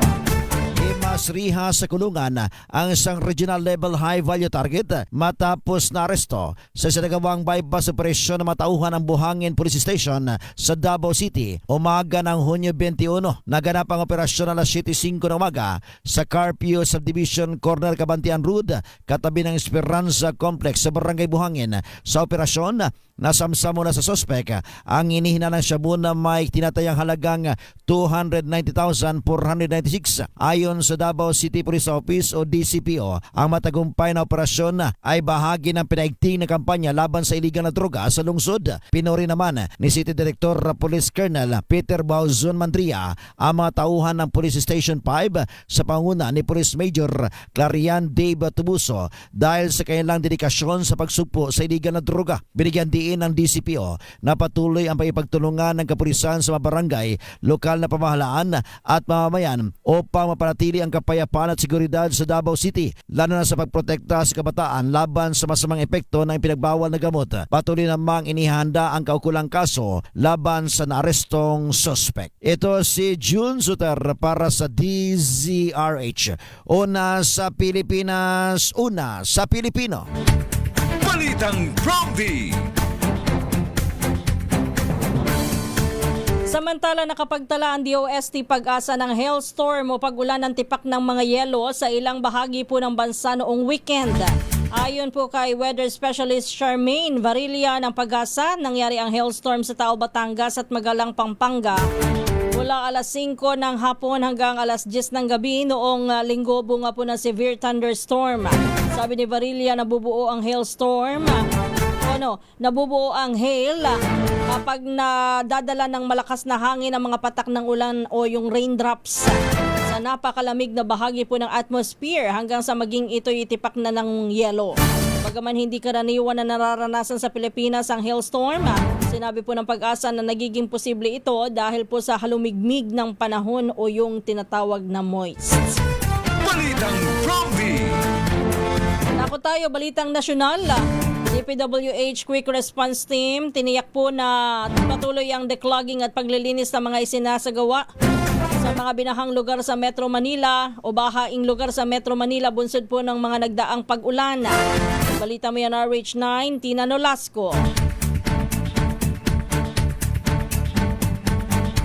Mas riha sa kulungan ang isang regional level high value target matapos na aresto sa sinagawang buy-bust operasyon na matauhan ng Buhangin Police Station sa Davao City. Umaga ng Hunyo 21, naganap ang operasyon alas 7:05 ng umaga sa Carpio Subdivision Corner Cabantian Road, katabi ng Esperanza Complex sa Barangay Buhangin. Sa operasyon, nasamsam muna sa sospek ang inihina ng shabu na may tinatayang halagang 290,496. Ayon sa Davao City Police Office o DCPO, ang matagumpay na operasyon ay bahagi ng pinaigting na kampanya laban sa iligal na droga sa lungsod. Pinuri naman ni City Director Police Colonel Peter Bauzon Mandria ang mga tauhan ng Police Station 5 sa panguna ni Police Major Clarian Dave Tubuso dahil sa kanilang dedikasyon sa pagsugpo sa iligal na droga. Binigyan din ng DCPO na patuloy ang paipagtulungan ng kapulisan sa mga barangay, lokal na pamahalaan at mamamayan upang mapanatili ang kapayapaan at seguridad sa Davao City, lalo na sa pagprotekta sa kabataan laban sa masamang epekto ng pinagbawal na gamot. Patuloy namang inihanda ang kaukulang kaso laban sa naarestong suspect. Ito si June Suter para sa DZRH. Una sa Pilipinas, una sa Pilipino. Balitang Prompty. Samantala, nakapagtala ang DOST Pag-asa ng hailstorm o pag-ulan ng tipak ng mga yelo sa ilang bahagi po ng bansa noong weekend. Ayon po kay Weather Specialist Charmaine Varilla ng Pag-asa, nangyari ang hailstorm sa Taal, Batangas at Magalang, Pampanga mula alas 5 ng hapon hanggang alas 10 ng gabi noong linggo, bunga po ng severe thunderstorm. Sabi ni Varilla, nabubuo ang hailstorm. Nabubuo ang hail kapag nadadala ng malakas na hangin ang mga patak ng ulan o yung raindrops sa napakalamig na bahagi po ng atmosphere hanggang sa maging ito'y itipak na ng yelo. Bagaman hindi karaniwan na nararanasan sa Pilipinas ang hailstorm, sinabi po ng Pag-asa na nagiging posible ito dahil po sa halumigmig ng panahon o yung tinatawag na moist. Balitang Prompty. Nako tayo, balitang nasyonal. DPWH Quick Response Team tiniyak po na patuloy ang declogging at paglilinis ng mga isinasagawa sa mga binahang lugar sa Metro Manila o bahaing lugar sa Metro Manila bunsod po ng mga nagdaang pag-ulan. Balita mo yan, RH9, Tina Nolasco.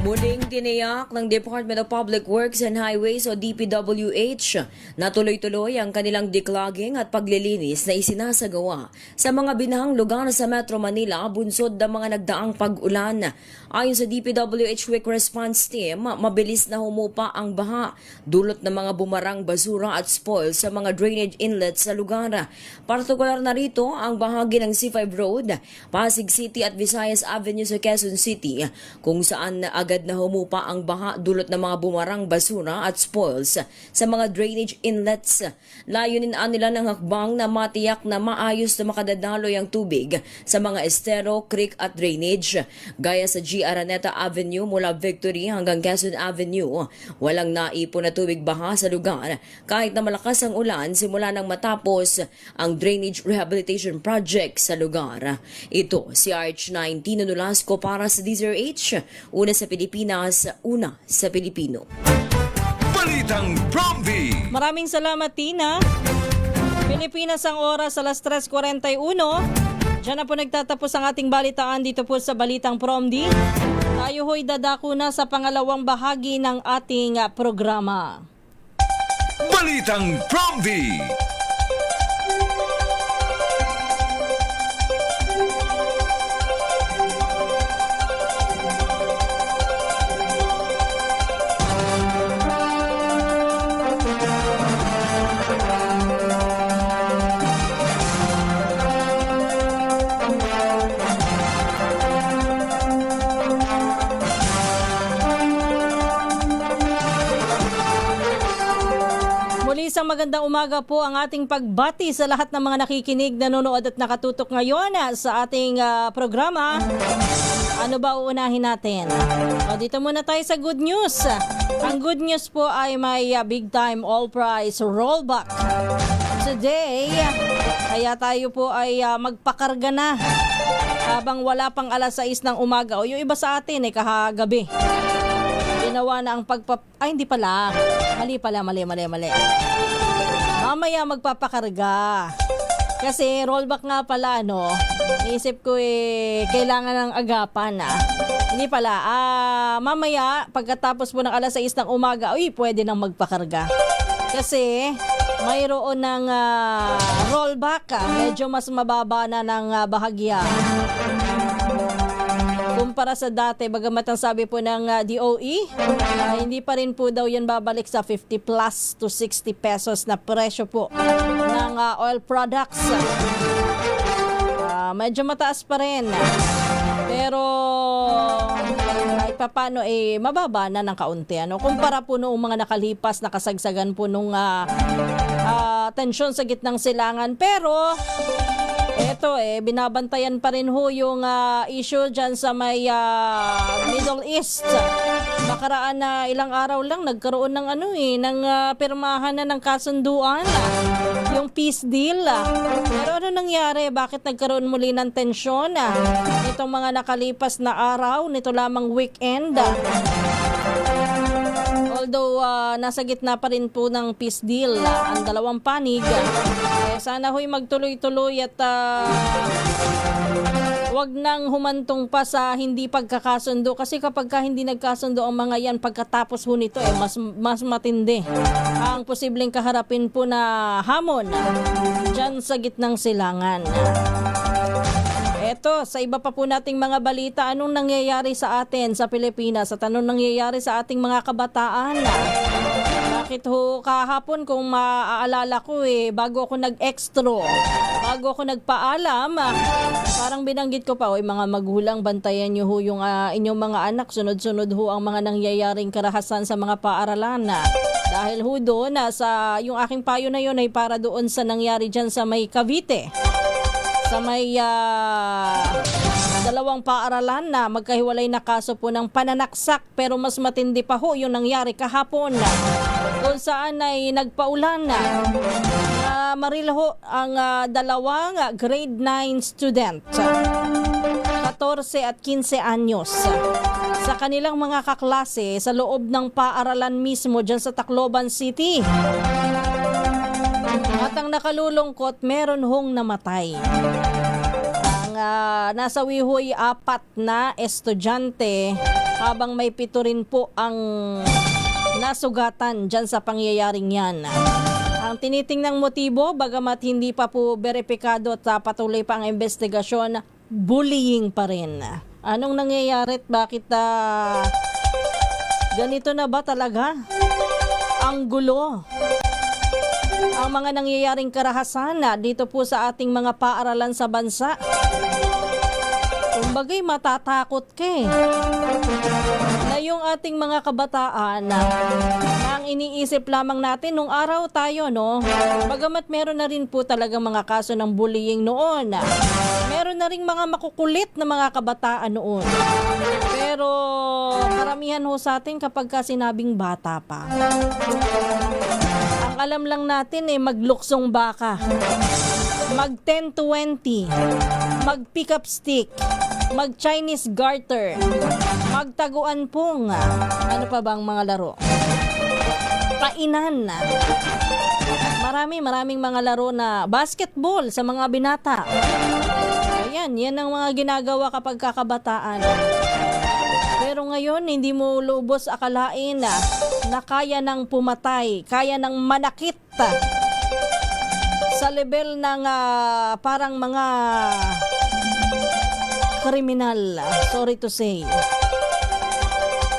Muling tiniyak ng Department of Public Works and Highways o DPWH na tuloy-tuloy ang kanilang declogging at paglilinis na isinasagawa sa mga binahang lugar sa Metro Manila bunsod ng mga nagdaang pag-ulan. Ayon sa DPWH Quick Response Team, mabilis na humupa ang baha dulot ng mga bumarang basura at spoil sa mga drainage inlets sa lugar. Partikular na rito ang bahagi ng C5 Road, Pasig City at Visayas Avenue sa Quezon City kung saan agad agad na humupa ang baha dulot ng mga bumarang basura at spoils sa mga drainage inlets. Layunin nila ng hakbang na matiyak na maayos na makadadaloy ang tubig sa mga estero, creek at drainage. Gaya sa G. Araneta Avenue mula Victory hanggang Quezon Avenue, walang naipon na tubig baha sa lugar kahit na malakas ang ulan simula nang matapos ang drainage rehabilitation project sa lugar. Ito si RH9 Tino Nolasco para sa DZRH, una sa Pilipinas, una sa Pilipino. Balitang Promdi. Maraming salamat, Tina. Pilipinas ang oras alas 3:41. Diyan na po nagtatapos ang ating balitaan dito po sa Balitang Promdi. Tayo ho'y dadako na sa pangalawang bahagi ng ating programa. Balitang Promdi. Isang magandang umaga po ang ating pagbati sa lahat ng mga nakikinig, nanonood at nakatutok ngayon sa ating programa. Ano ba uunahin natin? Dito muna tayo sa good news. Ang good news po ay may big time all price rollback today. Kaya tayo po ay magpakarga na habang wala pang alas 6 ng umaga. O yung iba sa atin ay kahagabi. Ginawa na ang ay hindi pala. Mali. Mamaya magpapakarga. Kasi rollback nga pala, no? Naisip ko kailangan ng agapan, Hindi pala. Mamaya, pagkatapos po ng alas 6 ng umaga, pwede nang magpakarga. Kasi mayroon ng rollback. Medyo mas mababa na ng bahagya. Kumpara sa dati, bagamat ang sabi po ng DOE, hindi pa rin po daw yan babalik sa 50 plus to 60 pesos na presyo po ng oil products. Medyo mataas pa rin. Pero kahit papano mababa na ng kaunti. Kumpara po noong mga nakalipas, nakasagsagan po nung tensyon sa gitnang silangan. Pero eto binabantayan pa rin ho yung issue dyan sa may Middle East. Nakaraan na ilang araw lang nagkaroon ng ng pirmahan na ng kasunduan, yung peace deal. Pero ano nangyari? Bakit nagkaroon muli ng tensyon itong mga nakalipas na araw, nito lamang weekend? Although nasa gitna pa rin po ng peace deal ang dalawang panig, sana ho'y magtuloy-tuloy at wag nang humantong pa sa hindi pagkakasundo, kasi kapag hindi nagkasundo ang mga yan pagkatapos ho nito mas matindi ang posibleng kaharapin po na hamon dyan sa gitnang silangan. Eto, sa iba pa po nating mga balita, anong nangyayari sa atin sa Pilipinas at anong nangyayari sa ating mga kabataan? Bakit ho kahapon, kung maaalala ko bago ako nag-extro, bago ako nagpaalam, parang binanggit ko pa, mga magulang, bantayan nyo ho yung inyong mga anak, sunod-sunod ho ang mga nangyayaring karahasan sa mga paaralan. Dahil ho doon, yung aking payo na yun ay para doon sa nangyari dyan sa may Cavite. Sa may dalawang paaralan na magkahiwalay na kaso po ng pananaksak, pero mas matindi pa ho yung nangyari kahapon kung saan ay nagpaulan maril ho ang dalawang grade 9 student, 14 at 15 anyos, sa kanilang mga kaklase sa loob ng paaralan mismo dyan sa Tacloban City. At ang nakalulungkot, meron hong namatay. Ang nasawi ho'y 4 na estudyante, habang may 7 rin po ang nasugatan dyan sa pangyayaring yan. Ang tinitingnang motibo, bagamat hindi pa po beripikado at patuloy pa ang investigasyon, bullying pa rin. Anong nangyayari at bakit ganito na ba talaga? Ang gulo. Ang mga nangyayaring karahasan dito po sa ating mga paaralan sa bansa. Kumbagay, matatakot ka yung ating mga kabataan na ang iniisip lamang natin nung araw tayo, no? Bagamat meron na rin po talaga mga kaso ng bullying noon. Meron na rin mga makukulit na mga kabataan noon. Pero karamihan ho sa atin kapag ka sinabing bata pa. Ang alam lang natin magluksong baka, mag 10-20, mag pick up stick, mag Chinese garter, magtaguan pong, ano pa bang mga laro? Kainan. Maraming mga laro na basketball sa mga binata. Ayan, yan ang mga ginagawa kapag kakabataan. Pero ngayon, hindi mo lubos akalain na kaya nang pumatay, kaya nang manakit sa level ng parang mga kriminal. Sorry to say.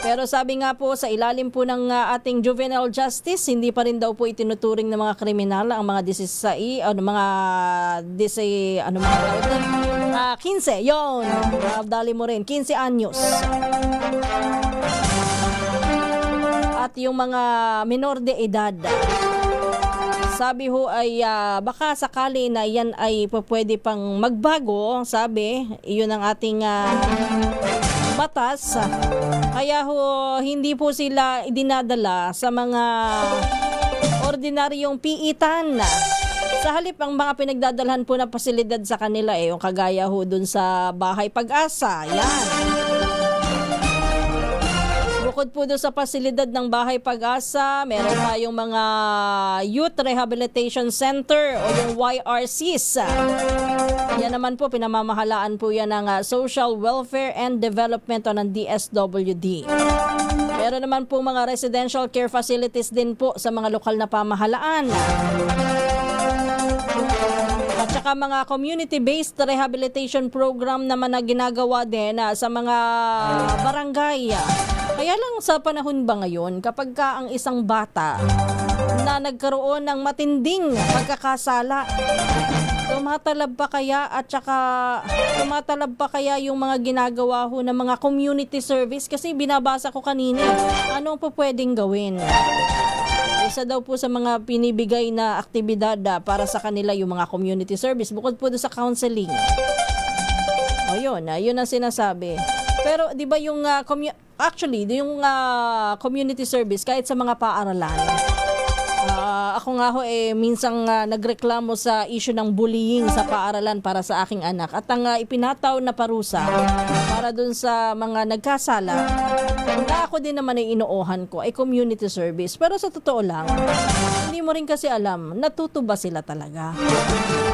Pero sabi nga po, sa ilalim po ng ating juvenile justice, hindi pa rin daw po itinuturing ng mga kriminal ang mga 15, 15, yun. Dali mo rin, 15 anyos. At yung mga minor de edad, sabi ho ay baka sakali na yan ay pwede pang magbago, sabi, iyon ang ating batas. Kaya ho, hindi po sila idinadala sa mga ordinaryong piitan. Sa halip, ang mga pinagdadalhan po na pasilidad sa kanila yung kagaya ho dun sa Bahay Pag-asa. Yan. Bukod po doon sa pasilidad ng Bahay Pag-asa, meron tayong mga Youth Rehabilitation Center o yung YRCs. Yan naman po, pinamamahalaan po yan ng Social Welfare and Development o ng DSWD. Meron naman po mga residential care facilities din po sa mga lokal na pamahalaan. At saka mga community-based rehabilitation program naman na ginagawa din sa mga barangay. Kaya lang sa panahon ba ngayon, kapag ka ang isang bata na nagkaroon ng matinding pagkakasala, tumatalab pa kaya at saka tumatalab pa kaya yung mga ginagawa ho ng mga community service? Kasi binabasa ko kanina, ano po pwedeng gawin? Isa daw po sa mga pinibigay na aktibidad para sa kanila yung mga community service, bukod po doon sa counseling. O yun ang sinasabi. Pero di ba yung community service kahit sa mga paaralan, ako nga ho minsang nagreklamo sa issue ng bullying sa paaralan para sa aking anak. At ang ipinataw na parusa para dun sa mga nagkasala, na ako din naman ay inoohan ko ay community service. Pero sa totoo lang, hindi mo rin kasi alam, natuto ba sila talaga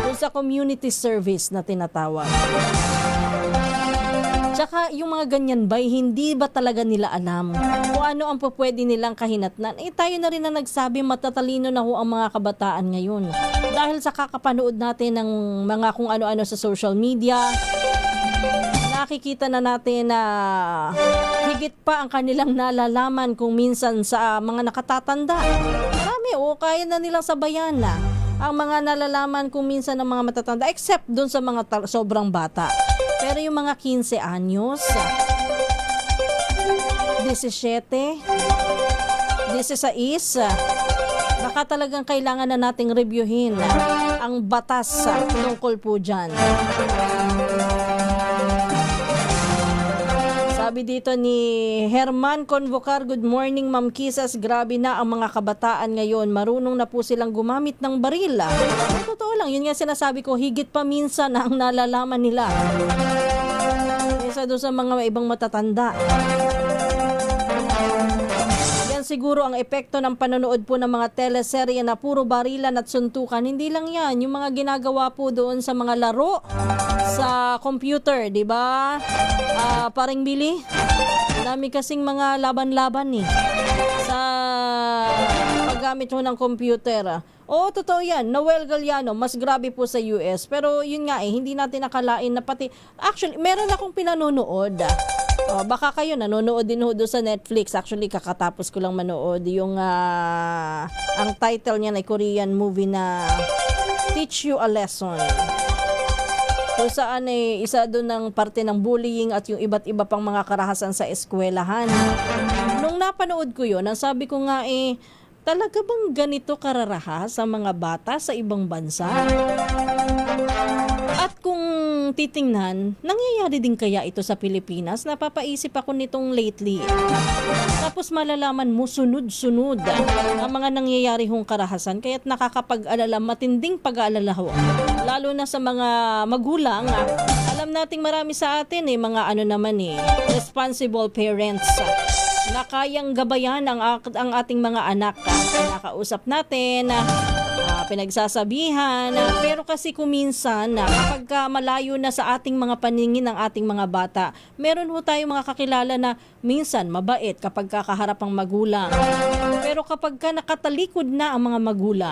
dun sa community service na tinatawag. Tsaka yung mga ganyan ba, hindi ba talaga nila alam kung ano ang pwede nilang kahinatnan? Tayo na rin na nagsabi, matatalino na ho ang mga kabataan ngayon. Dahil sa kakapanood natin ng mga kung ano-ano sa social media, nakikita na natin na higit pa ang kanilang nalalaman kung minsan sa mga nakatatanda. Marami kaya na nilang sabayan na ang mga nalalaman kung minsan ng mga matatanda, except dun sa mga sobrang bata. Pero yung mga 15 anyos, 17, 16, baka talagang kailangan na nating reviewin ang batas tungkol po dyan. Sabi dito ni Herman Convocar, good morning Ma'am Kisas, grabe na ang mga kabataan ngayon, marunong na po silang gumamit ng baril. Totoo lang, yun nga sinasabi ko, higit pa minsan ang nalalaman nila kaysa doon sa mga ibang matatanda. Yan siguro ang epekto ng panonood po ng mga teleserye na puro barilan at suntukan. Hindi lang yan, yung mga ginagawa po doon sa mga laro sa computer, di ba? Paring Billy, dami kasing mga laban-laban sa paggamit mo ng computer. Oo, totoo yan. Noel Galliano, mas grabe po sa US. Pero yun nga hindi natin nakalain na pati, actually, meron akong pinanonood. Baka kayo nanonood din ho doon sa Netflix. Actually, kakatapos ko lang manood yung ang title niya ay Korean movie na Teach You a Lesson. kung saan isa doon ng parte ng bullying at yung iba't iba pang mga karahasan sa eskwelahan. Nung napanood ko yun, ang sabi ko nga talaga bang ganito kararahas sa mga bata sa ibang bansa? At kung titingnan, nangyayari din kaya ito sa Pilipinas? Napapaisip ako nitong lately. Tapos malalaman mo sunod-sunod ang mga nangyayari hong karahasan, kaya't nakakapag-alala, matinding pag-aalala ho. Lalo na sa mga magulang. Alam nating marami sa atin mga responsible parents na kayang gabayan ang ating mga anak. Nakausap natin, pinagsasabihan, pero kasi kuminsan kapag malayo na sa ating mga paningin ng ating mga bata, meron ho tayong mga kakilala na minsan mabait kapag kakaharap ang magulang. Pero kapag nakatalikod na ang mga magulang,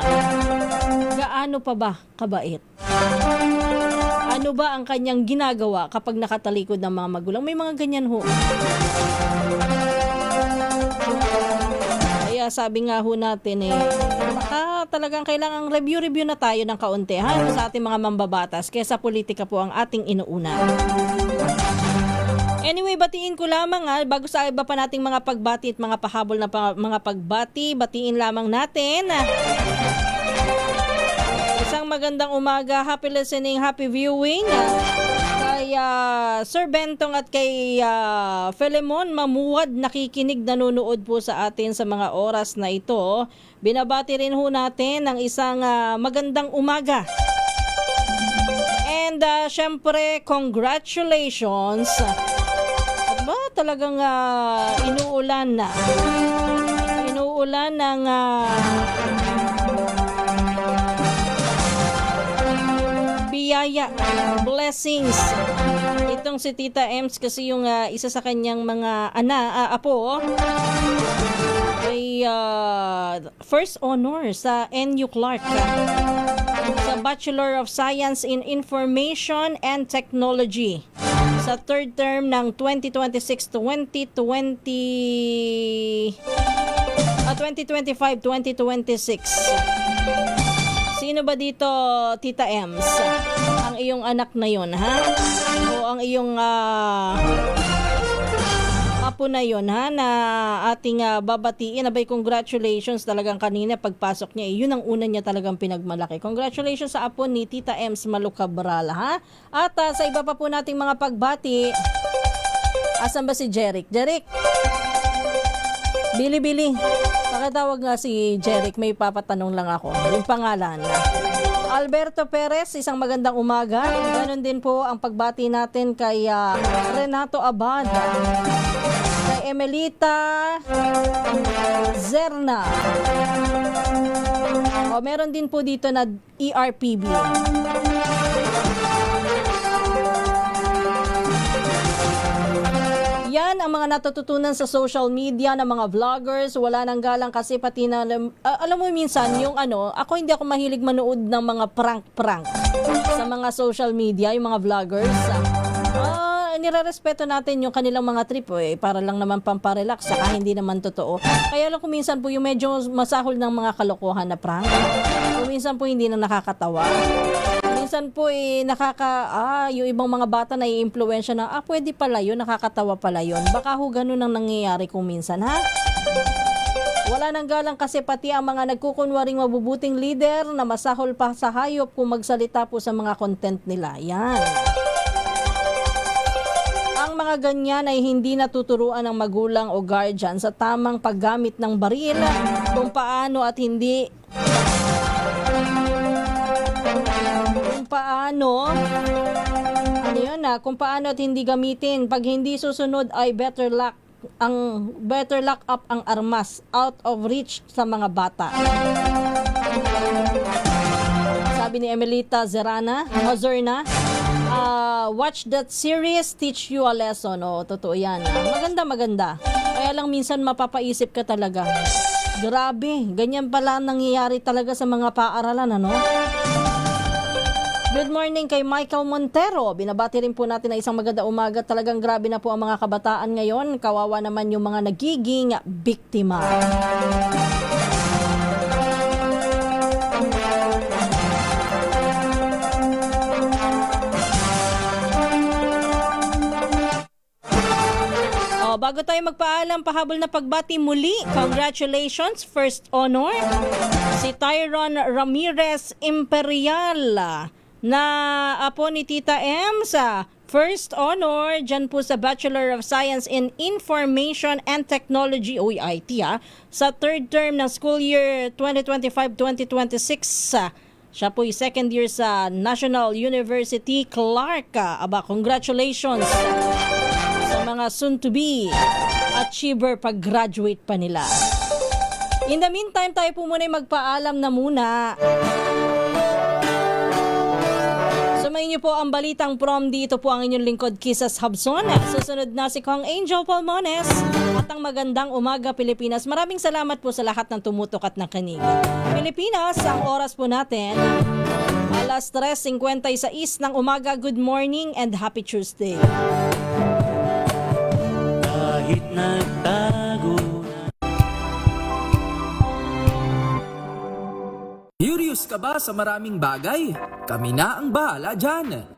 gaano pa ba kabait? Ano ba ang kanyang ginagawa kapag nakatalikod ng mga magulang? May mga ganyan ho. Kaya sabi nga ho natin talagang kailangang review na tayo ng kaunti sa ating mga mambabatas kaysa politika po ang ating inuuna. Anyway, batiin ko lamang bago sa iba pa nating mga pagbati at mga pahabol na mga pagbati, batiin lamang natin. Isang magandang umaga, happy listening, happy viewing. Kay Sir Bentong at kay Filemon Mamuwad, nakikinig, nanonood po sa atin sa mga oras na ito. Binabati rin ho natin ng isang magandang umaga. And syempre, congratulations. At ba talagang inuulan na. Inuulan ng biyaya, blessings. Itong si Tita Ems kasi yung isa sa kanyang mga apo ay first honor sa NU Clark sa Bachelor of Science in Information and Technology sa third term ng 2025-2026. Sino ba dito, Tita Ems? Ang iyong anak na yon, o ang iyong apo na yon, na ating babatiin? Abay, congratulations talagang kanina pagpasok niya. Yun ang una niya talagang pinagmalaki. Congratulations sa apo ni Tita Ems Malukabral, At sa iba pa po nating mga pagbati, asan ba si Jeric? Jeric! Bili-bili. Pakitawag nga si Jeric, may papatanong lang ako. Yung pangalan. Alberto Perez, isang magandang umaga. Ganon din po ang pagbati natin kay Renato Abad, kay Emelita Zerna. Meron din po dito na ERPB. Yan ang mga natututunan sa social media ng mga vloggers. Wala nang galang kasi pati na alam mo minsan yung ako hindi ako mahilig manood ng mga prank sa mga social media, yung mga vloggers. Nirerespeto natin yung kanilang mga trip para lang naman pamparelax, saka hindi naman totoo. Kaya lang kung minsan po yung medyo masahol ng mga kalokohan na prank, kung minsan po hindi na nakakatawa. Minsan po yung ibang mga bata na i-impluwensya na pwede pala yun, nakakatawa pala yun. Baka ho ganun ang nangyayari kung minsan, Wala nang galang kasi pati ang mga nagkukunwaring mabubuting leader na masahol pa sa hayop kung magsalita po sa mga content nila. Yan. Ang mga ganyan ay hindi natuturuan ng magulang o guardian sa tamang paggamit ng baril, kung paano at hindi kung paano at hindi gamitin. Pag hindi susunod ay better lock up ang armas, out of reach sa mga bata. Sabi ni Emelita Zerna, watch that series, teach you a lesson. Totoo yan. Maganda. Kaya lang minsan mapapaisip ka talaga. Grabe, ganyan pala ang nangyayari talaga sa mga paaralan, Good morning kay Michael Montero. Binabati rin po natin na isang maganda umaga. Talagang grabe na po ang mga kabataan ngayon. Kawawa naman yung mga nagiging biktima. Bago tayo magpaalam, pahabol na pagbati muli. Congratulations, first honor. Si Tyron Ramirez Imperial na apo ni Tita M sa first honor dyan po sa Bachelor of Science in Information and Technology, OIT, sa third term ng school year 2025-2026. Siya po yung second year sa National University Clark. Aba, congratulations sa mga soon-to-be achiever pag-graduate pa nila. In the meantime, tayo po muna magpaalam na muna. Sumayin niyo po ang balitang prom. Dito po ang inyong lingkod, Kisas Habson. Susunod na si Kong Angel Palmones at ang magandang umaga, Pilipinas. Maraming salamat po sa lahat ng tumutok at nakinig. Pilipinas, ang oras po natin, alas 3:56 ng umaga. Good morning and happy Tuesday. Kahit nagtago Curious ka ba sa maraming bagay? Kami na ang bahala dyan.